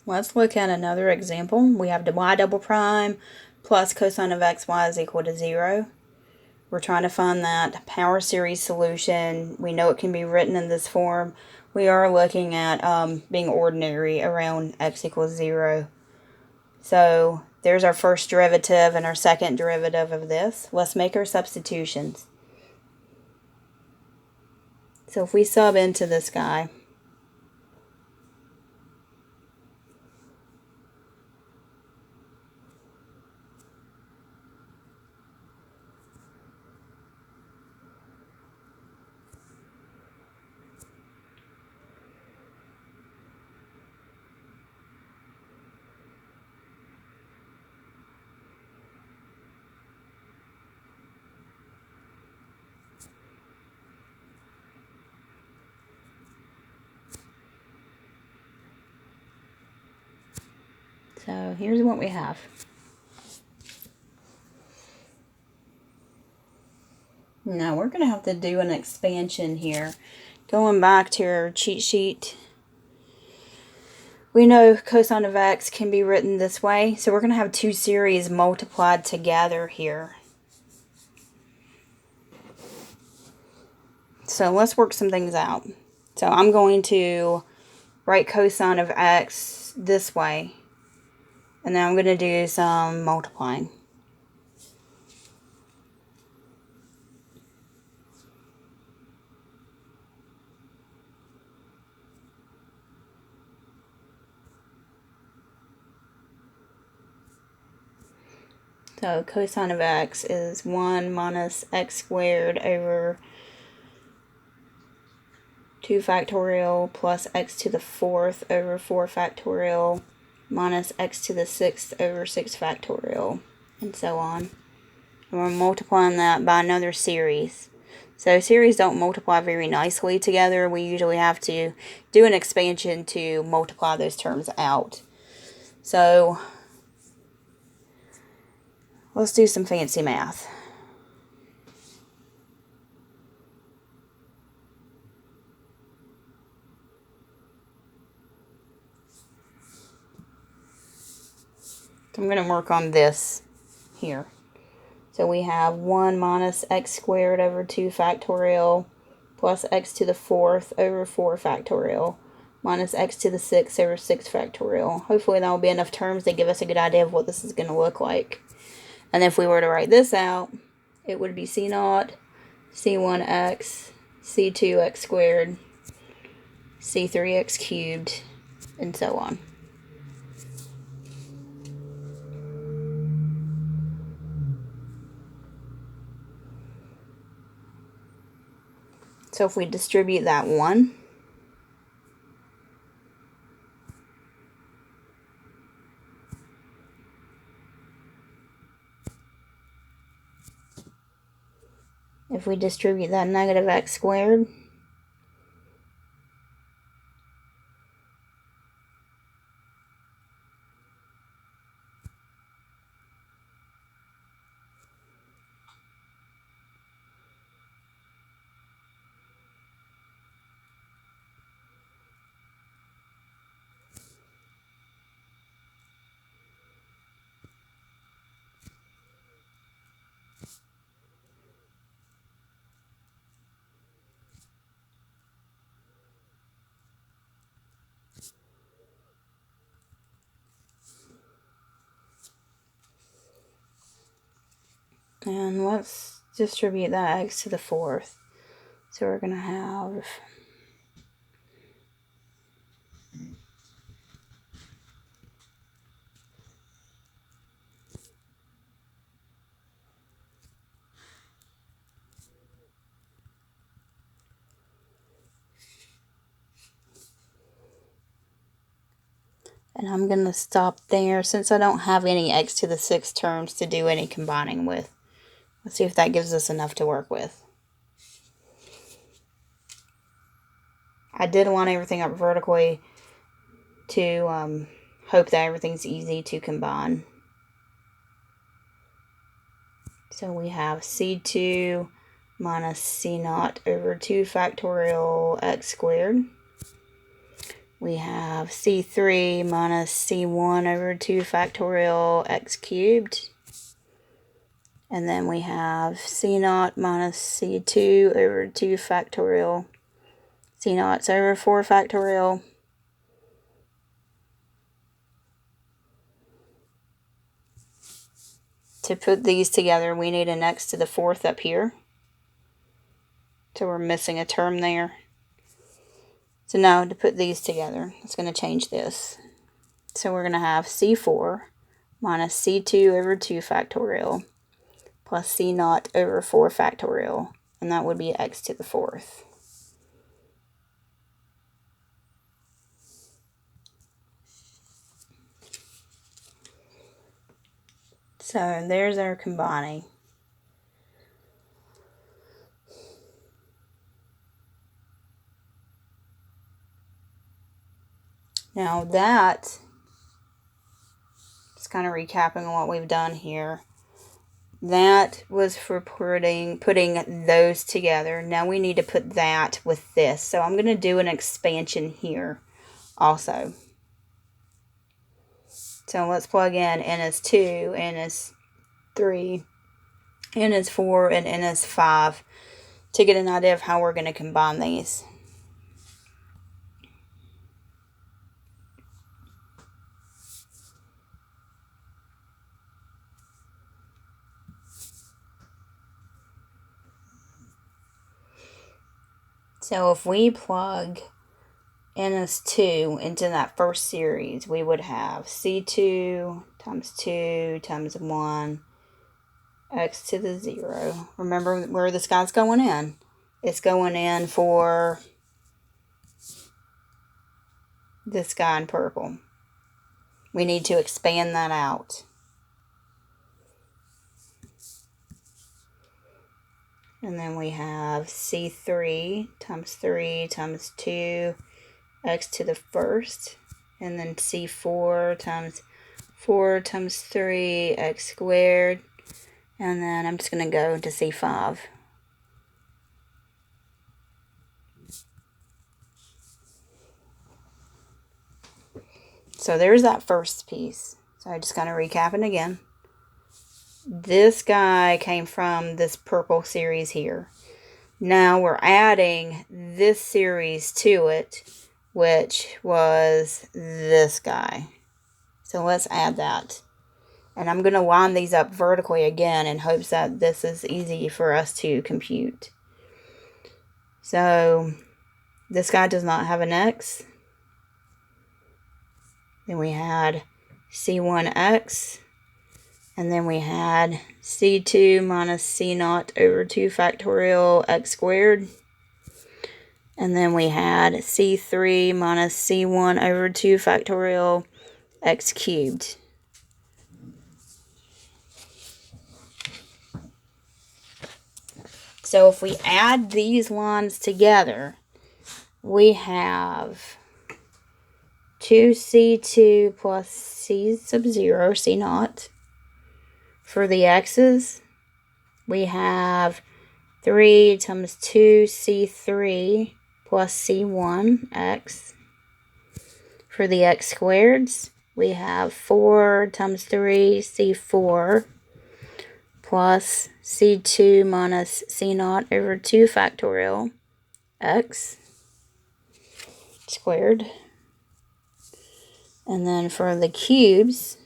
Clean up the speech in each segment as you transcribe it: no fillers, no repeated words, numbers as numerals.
Let's look at another example. We have y double prime plus cosine of xy is equal to 0. We're trying to find that power series solution. We know it can be written in this form. We are looking at being ordinary around x equals 0. So there's our first derivative and our second derivative of this. Let's make our substitutions. So if we sub into this guy, so here's what we have. Now we're going to have to do an expansion here. Going back to our cheat sheet, we know cosine of x can be written this way, so we're going to have two series multiplied together here. So let's work some things out. So I'm going to write cosine of x this way, and then I'm going to do some multiplying. So cosine of x is 1 minus x squared over 2 factorial plus x to the 4th over 4 factorial minus x to the 6th over 6 factorial, and so on. And we're multiplying that by another series. So series don't multiply very nicely together. We usually have to do an expansion to multiply those terms out. So let's do some fancy math. So I'm going to work on this here. So we have 1 minus x squared over 2 factorial plus x to the 4th over 4 factorial minus x to the 6th over 6 factorial. Hopefully that will be enough terms to give us a good idea of what this is going to look like. And if we were to write this out, it would be c naught, c1x, c2x squared, c3x cubed, and so on. So if we distribute that 1, if we distribute that negative x squared, and let's distribute that x to the 4th. So we're going to have and I'm going to stop there since I don't have any x to the 6th terms to do any combining with. Let's see if that gives us enough to work with. I did line everything up vertically to hope that everything's easy to combine. So we have c2 minus c naught over 2 factorial x squared. we have C3 minus C1 over 2 factorial x cubed. And then we have C0 minus C2 over 2 factorial. C0's over 4 factorial. To put these together, we need an x to the 4th up here. So we're missing a term there. So now to put these together, it's going to change this. So we're going to have C4 minus C2 over 2 factorial plus C0 over 4 factorial. And that would be x to the 4th. So there's our combining. Now that is kind of recapping on what we've done here. That was for putting those together. Now we need to put that with this. So I'm going to do an expansion here also. So let's plug in n is 2, n is 3, n is 4, and n is 5 to get an idea of how we're going to combine these. So if we plug n is 2 into that first series, we would have C2 times 2 times 1 x to the 0. Remember where this guy's going in. It's going in for this guy in purple. We need to expand that out. And then we have C3 times 2 x to the 1st. And then C4 times 4 times 3 x squared. And then I'm just going to go to C5. So there's that first piece. So I just kind of recapping again. This guy came from this purple series here. Now we're adding this series to it, which was this guy. So let's add that. And I'm going to line these up vertically again in hopes that this is easy for us to compute. So this guy does not have an x. Then we had C1x. And then we had C2 minus C0 over 2 factorial x squared. And then we had C3 minus C1 over 2 factorial x cubed. So if we add these lines together, we have 2C2 plus C sub 0, C0. For the x's, we have 3 times 2C3 plus C1 x. For the x squareds, we have 4 times 3 C4 plus C2 minus C0 over 2 factorial x squared. And then for the cubes,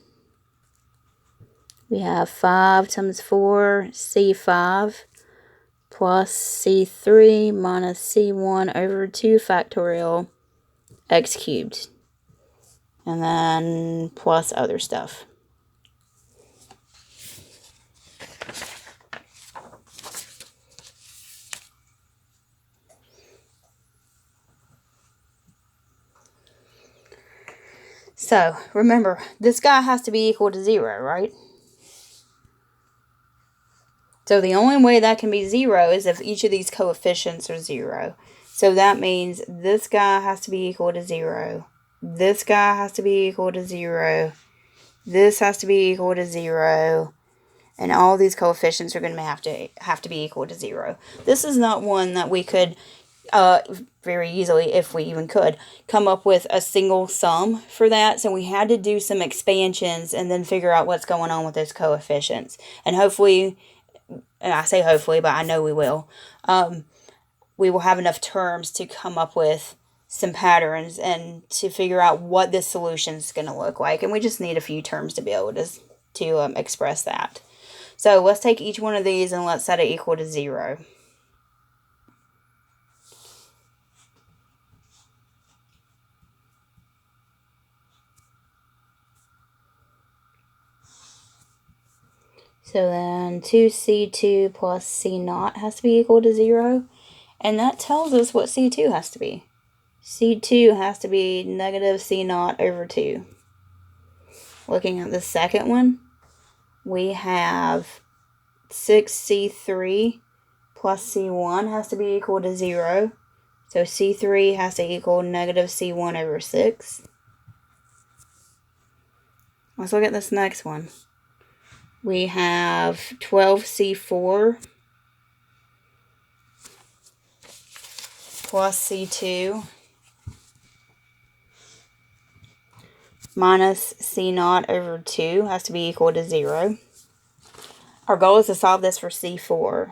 we have 5 times 4 C5 plus C3 minus C1 over 2 factorial x cubed. And then plus other stuff. So, remember, this guy has to be equal to 0, right? So the only way that can be 0 is if each of these coefficients are 0. So that means this guy has to be equal to 0. This guy has to be equal to 0. This has to be equal to 0. And all these coefficients are going to have to be equal to 0. This is not one that we could very easily, if we even could, come up with a single sum for that. So we had to do some expansions and then figure out what's going on with those coefficients. And hopefully, and I say hopefully, but I know we will have enough terms to come up with some patterns and to figure out what this solution is going to look like. And we just need a few terms to be able to express that. So let's take each one of these and let's set it equal to 0. So then 2c2 plus c naught has to be equal to 0. And that tells us what c2 has to be. c2 has to be negative c naught over 2. Looking at the second one, we have 6c3 plus c1 has to be equal to 0. So c3 has to equal negative c1 over 6. Let's look at this next one. We have 12c4 plus c2 minus c naught over 2 has to be equal to 0. Our goal is to solve this for c4.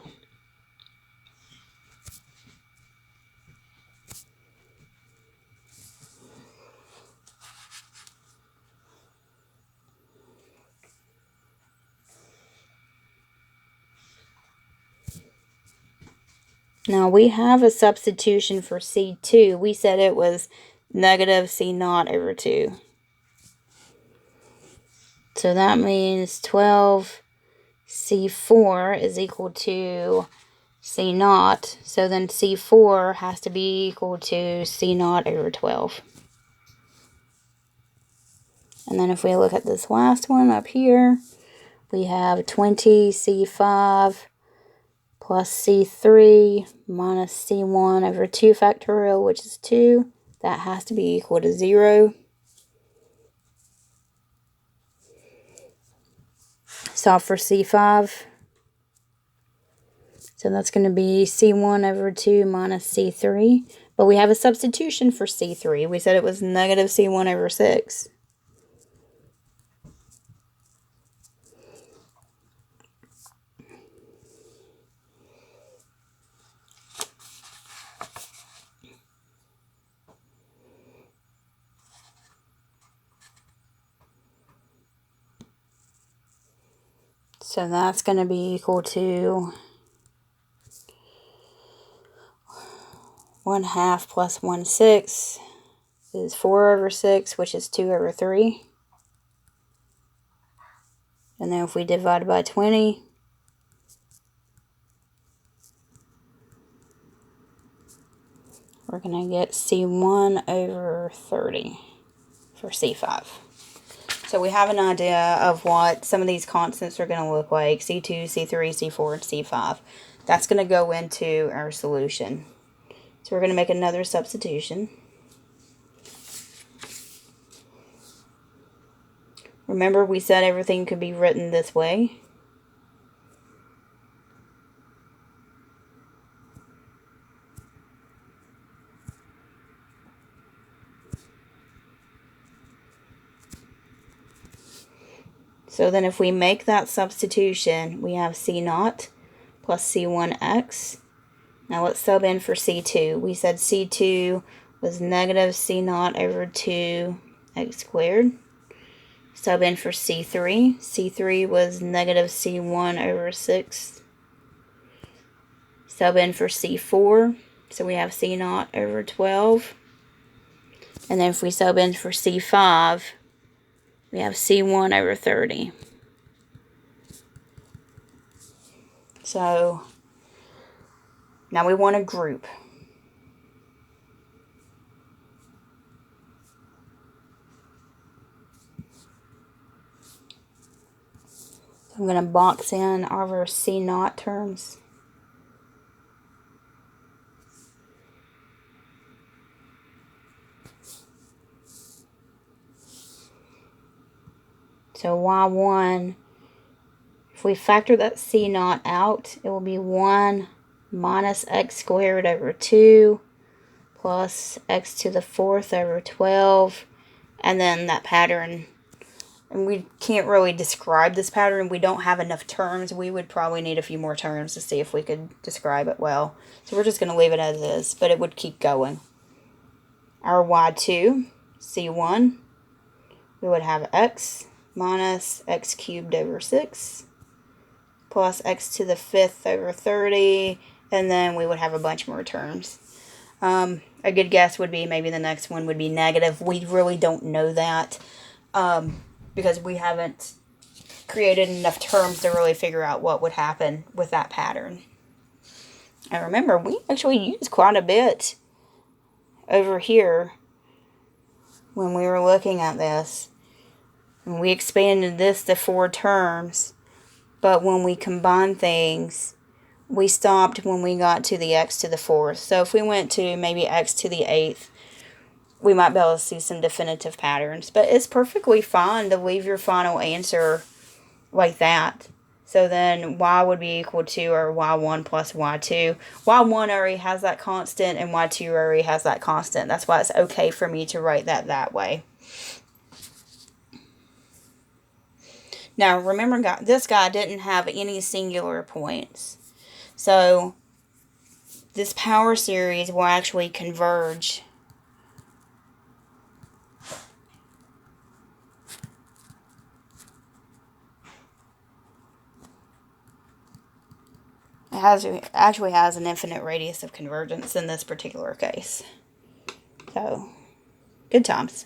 Now we have a substitution for c2. We said it was negative c naught over 2. So that means 12c4 is equal to c naught. So then c4 has to be equal to c naught over 12. And then if we look at this last one up here, we have 20c5 plus c3 minus c1 over 2 factorial, which is 2. That has to be equal to 0. Solve for c5. So that's going to be c1 over 2 minus c3. But we have a substitution for c3. We said it was negative c1 over 6. So that's going to be equal to 1/2 plus 1/6 is 4 over 6, which is 2 over 3. And then if we divide by 20, we're going to get c1 over 30 for c5. So we have an idea of what some of these constants are going to look like, c2, c3, c4, and c5. That's going to go into our solution. So we're going to make another substitution. Remember, we said everything could be written this way. So then if we make that substitution, we have c naught plus c1x. Now let's sub in for c2. We said c2 was negative c naught over 2 x squared. Sub in for c3. c3 was negative c1 over 6. Sub in for c4. So we have c naught over 12. And then if we sub in for c5, we have c1 over 30. So now we want a group. So I'm going to box in our c naught terms. So y1, if we factor that c naught out, it will be 1 minus x squared over 2 plus x to the 4th over 12, and then that pattern. And we can't really describe this pattern. We don't have enough terms. We would probably need a few more terms to see if we could describe it well. So we're just going to leave it as is, but it would keep going. Our y2, c1, we would have x minus x cubed over 6 plus x to the 5th over 30, and then we would have a bunch more terms. A good guess would be maybe the next one would be negative. We really don't know that because we haven't created enough terms to really figure out what would happen with that pattern. And remember, we actually used quite a bit over here when we were looking at this. And we expanded this to 4 terms, but when we combine things, we stopped when we got to the x to the 4th. So if we went to maybe x to the 8th, we might be able to see some definitive patterns. But it's perfectly fine to leave your final answer like that. So then y would be equal to, or y1 plus y2. y1 already has that constant, and y2 already has that constant. That's why it's okay for me to write that way. Now, remember, this guy didn't have any singular points. So this power series will actually converge. It actually has an infinite radius of convergence in this particular case. So, good times.